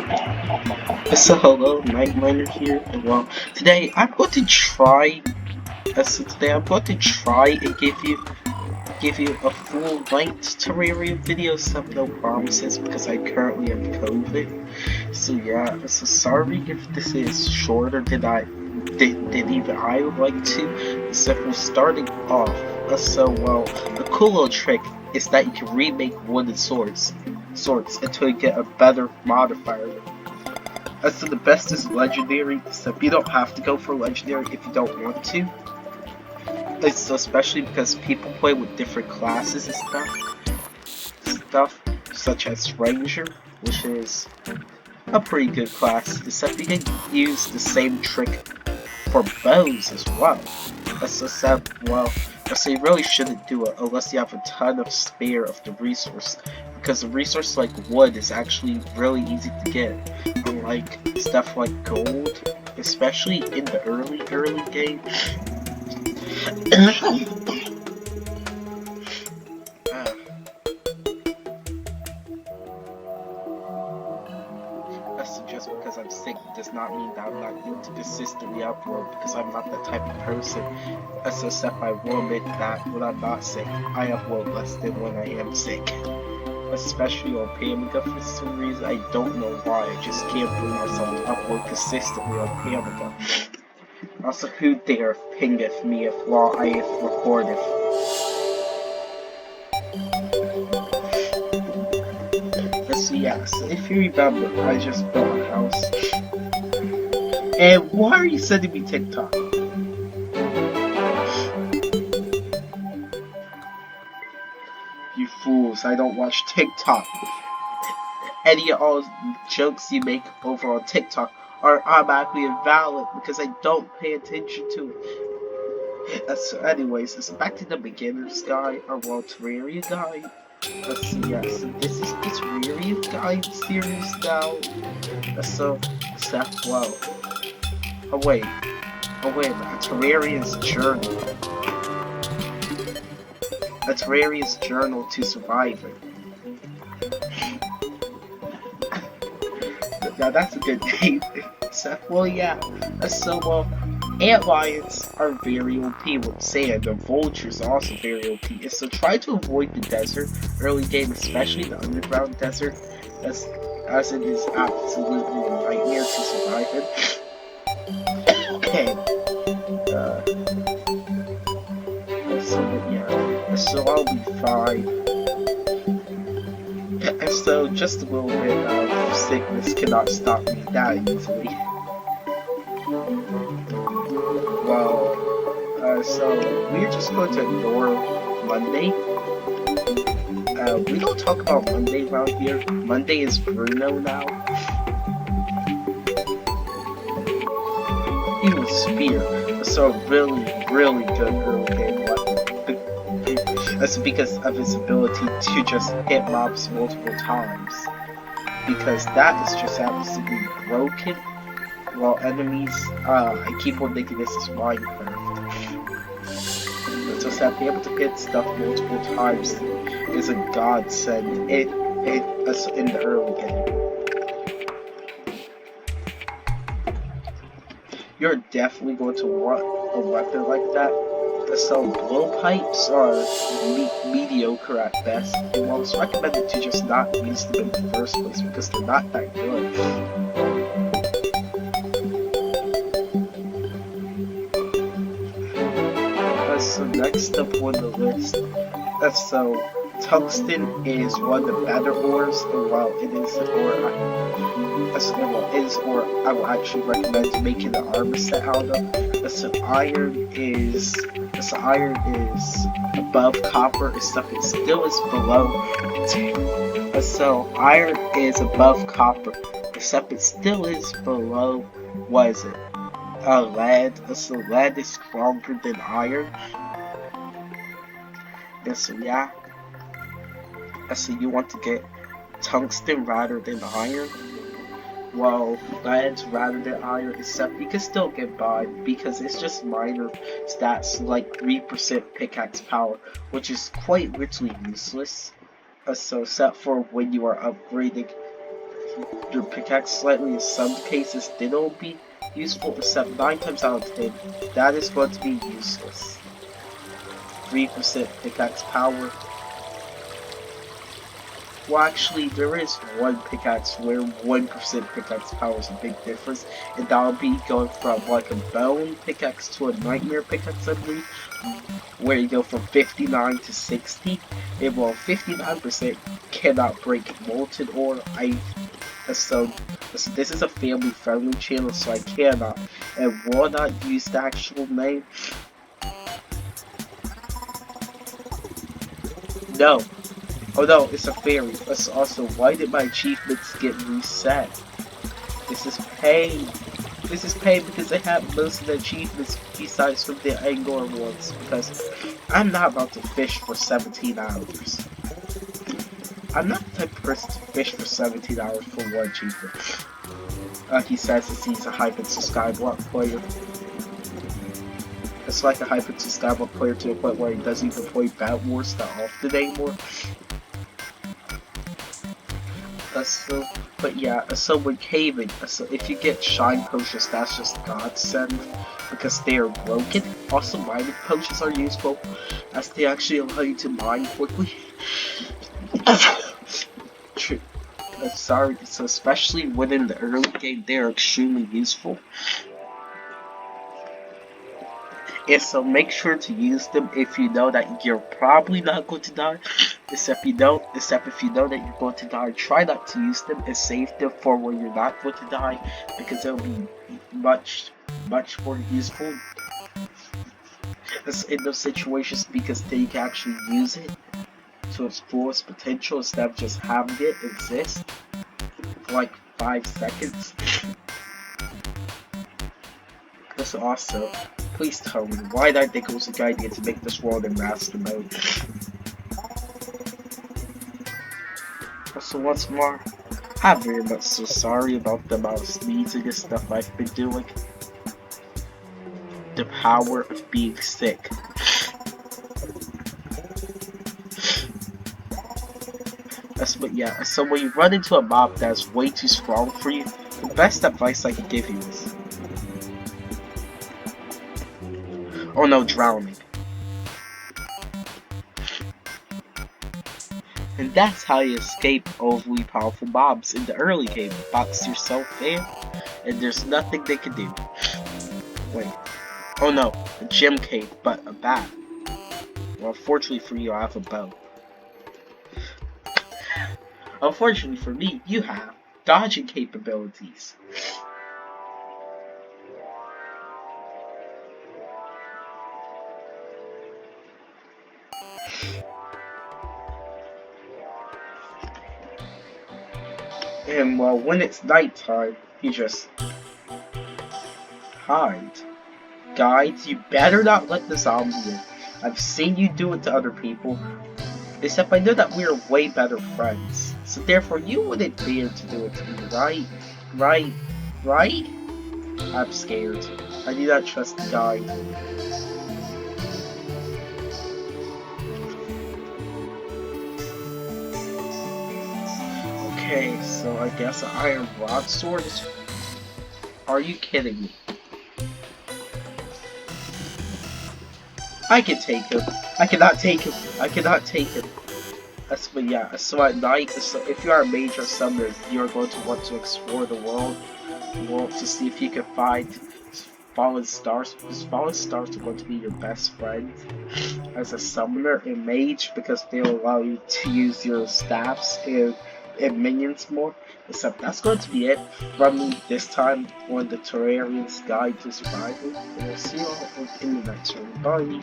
So hello, Night Miner here, and well, today I'm going to try. Today I'm going to try and give you a full length Terrarium video. Some no promises because I currently have COVID. So yeah, so sorry if this is shorter than even I would like to. So we're starting off. A cool little trick is that you can remake wooden swords until you get a better modifier. So the best is legendary, so you don't have to go for legendary if you don't want to. It's especially because people play with different classes and stuff such as Ranger, which is a pretty good class, except you can use the same trick for bows as well. So you really shouldn't do it unless you have a ton of spare of the resource, because a resource like wood is actually really easy to get, unlike stuff like gold, especially in the early game. uh, That's just because I'm sick does not mean that I'm not going to consistently upload, because I'm not that type of person. Except I will admit that when I'm not sick, I upload less than when I am sick. Especially on Pamiga for some reason. I don't know why. I just can't bring myself to upload consistently on Pamiga. Also, who dare pingeth me if while I have recorded? So yeah, so if you remember, I just built a house. And why are you sending me TikTok? You fools, I don't watch TikTok. Any of all jokes you make over on TikTok are automatically invalid because I don't pay attention to it. So anyways, it's back to the beginner's guide, or well, Terraria guide. Yeah, so this is the Terraria guide series now. Well, oh wait, a Terrarian's journal. A Terrarian's journal to surviving. Now that's a good name. Well, yeah. Ant lions are very OP with sand, and vultures are also very OP. So try to avoid the desert early game, especially the underground desert, as it is absolutely a nightmare to survive in. Okay. Uh, so I'll be fine. And so just a little bit of sickness cannot stop me that easily. So we're just going to ignore Monday. We don't talk about Monday around here. Monday is Bruno now. He was Spear, so really good early game weapon. That's because of his ability to just hit mobs multiple times. Because that is just absolutely broken. While enemies, I keep on thinking this is Minecraft. So that being able to hit stuff multiple times is a godsend in the early game. You're definitely going to want a weapon like that. So blowpipes are mediocre at best, and while it's recommended to just not use them in the first place because they're not that good. So next up on the list, tungsten is one of the better ores, and while it is I will actually recommend making an armor set out of. Iron is above copper, except it still is below. So iron is above copper, except it still is below. What is it? Lead. So lead is stronger than iron. And so yeah. So you want to get tungsten rather than iron. Well, lead rather than iron, except you can still get by because it's just minor stats like 3% pickaxe power, which is quite literally useless. So except for when you are upgrading your pickaxe slightly in some cases then it'll be useful, except 9 times out of 10 that is going to be useless. 3% pickaxe power. Well, actually, there is one pickaxe where 1% pickaxe power is a big difference, and that'll be going from like a bone pickaxe to a nightmare pickaxe, I believe, where you go from 59 to 60. And well, 59% cannot break molten ore. So this is a family-friendly channel, so I cannot and will not use the actual name. No. Oh no, it's a fairy. Also, why did my achievements get reset? This is pain. This is pain because I have most of the achievements besides from the Angler ones, because I'm not about to fish for 17 hours. I'm not the type of person to fish for 17 hours for one achievement. He says that he's a Hypixel Skyblock player. It's like a Hypixel Skyblock player to the point where he doesn't even play Bat Wars that often anymore. But yeah, so with caving, so if you get shine potions, that's just godsend because they are broken. Also, mining potions are useful as they actually allow you to mine quickly. Sorry, so especially within the early game, they are extremely useful. And so make sure to use them if you know that you're probably not going to die. Except if you know that you're going to die, try not to use them and save them for when you're not going to die, because it'll be much more useful in those situations, because then you can actually use it to its fullest potential instead of just having it exist for like 5 seconds. That's awesome. Please tell me, why did I think it was a good idea to make this world in master mode? Also, once more, I'm very much so sorry about the amount of sneezing and stuff I've been doing. The power of being sick. So when you run into a mob that's way too strong for you, the best advice I can give you is, oh no, drowning. And that's how you escape overly powerful mobs in the early game. Box yourself in, and there's nothing they can do. Wait. Oh no, a gem cave, but a bat. Well, unfortunately for you, I have a bow. Unfortunately for me, you have dodging capabilities. And well, when it's nighttime, you just hide. Guides, you better not let the zombie in. I've seen you do it to other people. Except I know that we are way better friends. So therefore, you wouldn't dare to do it to me, right? Right? I'm scared. I do not trust the guide. Okay, so I guess an iron broadsword is... Are you kidding me? I can take him. I cannot take him. I cannot take him. But yeah, so at night, so if you are a mage or summoner, you're going to want to explore the world to see if you can find fallen stars, because fallen stars are going to be your best friend as a summoner and mage, because they'll allow you to use your staffs and minions more. Except that's going to be it from me this time on the Terrarians Guide to Survival, and I'll see you all in the next one. Bye!